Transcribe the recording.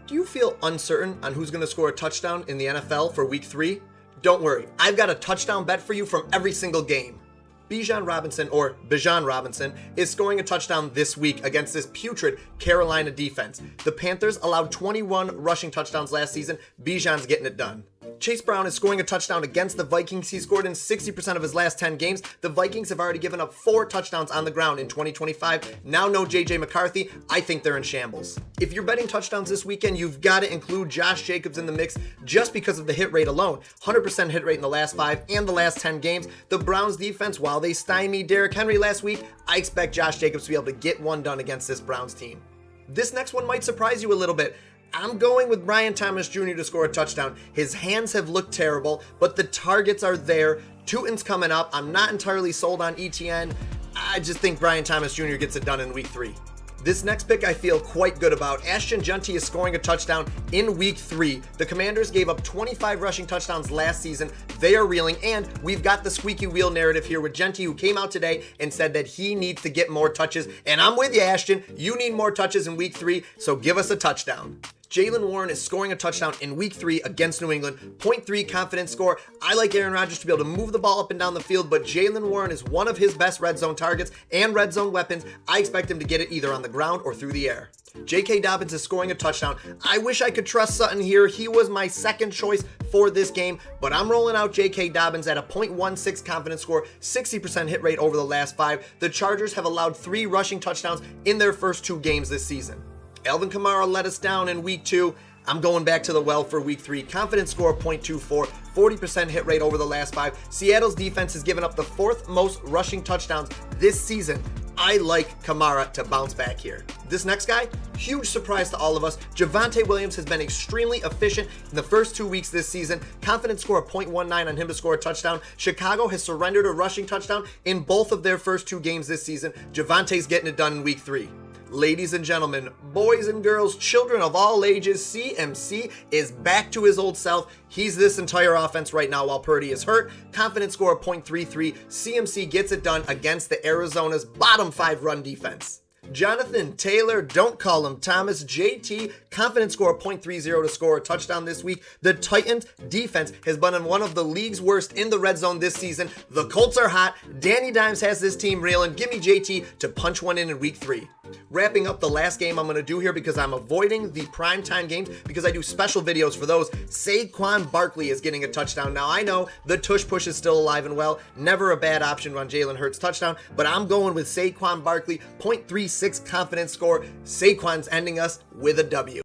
Do you feel uncertain on who's going to score a touchdown in the NFL for week 3? Don't worry, I've got a touchdown bet for you from every single game. Bijan Robinson is scoring a touchdown this week against this putrid Carolina defense. The Panthers allowed 21 rushing touchdowns last season. Bijan's getting it done. Chase Brown is scoring a touchdown against the Vikings. He scored in 60% of his last 10 games. The Vikings have already given up 4 touchdowns on the ground in 2025. Now no JJ McCarthy. I think they're in shambles. If you're betting touchdowns this weekend, you've got to include Josh Jacobs in the mix just because of the hit rate alone. 100% hit rate in the last 5 and the last 10 games. The Browns defense, while they stymied Derrick Henry last week, I expect Josh Jacobs to be able to get one done against this Browns team. This next one might surprise you a little bit. I'm going with Brian Thomas Jr. to score a touchdown. His hands have looked terrible, but the targets are there. Tootin's coming up. I'm not entirely sold on ETN. I just think Brian Thomas Jr. gets it done in week 3. This next pick I feel quite good about. Ashton Jeanty is scoring a touchdown in week 3. The Commanders gave up 25 rushing touchdowns last season. They are reeling, and we've got the squeaky wheel narrative here with Jeanty, who came out today and said that he needs to get more touches. And I'm with you, Ashton. You need more touches in week 3, so give us a touchdown. Jaylen Warren is scoring a touchdown in week 3 against New England. 0.3 confidence score. I like Aaron Rodgers to be able to move the ball up and down the field, but Jaylen Warren is one of his best red zone targets and red zone weapons. I expect him to get it either on the ground or through the air. J.K. Dobbins is scoring a touchdown. I wish I could trust Sutton here. He was my second choice for this game, but I'm rolling out J.K. Dobbins at a 0.16 confidence score, 60% hit rate over the last 5. The Chargers have allowed 3 rushing touchdowns in their first 2 games this season. Alvin Kamara let us down in week 2. I'm going back to the well for week 3. Confidence score 0.24, 40% hit rate over the last 5. Seattle's defense has given up the 4th most rushing touchdowns this season. I like Kamara to bounce back here. This next guy, huge surprise to all of us. Javonte Williams has been extremely efficient in the first 2 weeks this season. Confidence score of 0.19 on him to score a touchdown. Chicago has surrendered a rushing touchdown in both of their first 2 games this season. Javonte's getting it done in week 3. Ladies and gentlemen, boys and girls, children of all ages, CMC is back to his old self. He's this entire offense right now while Purdy is hurt. Confidence score of 0.33. CMC gets it done against the Arizona's bottom 5 run defense. Jonathan Taylor, don't call him Thomas, JT, confidence score of 0.30 to score a touchdown this week. The Titans defense has been in one of the league's worst in the red zone this season. The Colts are hot. Danny Dimes has this team reeling. Give me JT to punch one in week 3. Wrapping up the last game I'm going to do here because I'm avoiding the primetime games because I do special videos for those. Saquon Barkley is getting a touchdown. Now, I know the tush push is still alive and well. Never a bad option on Jalen Hurts touchdown, but I'm going with Saquon Barkley, 0.36 confidence score. Saquon's ending us with a W.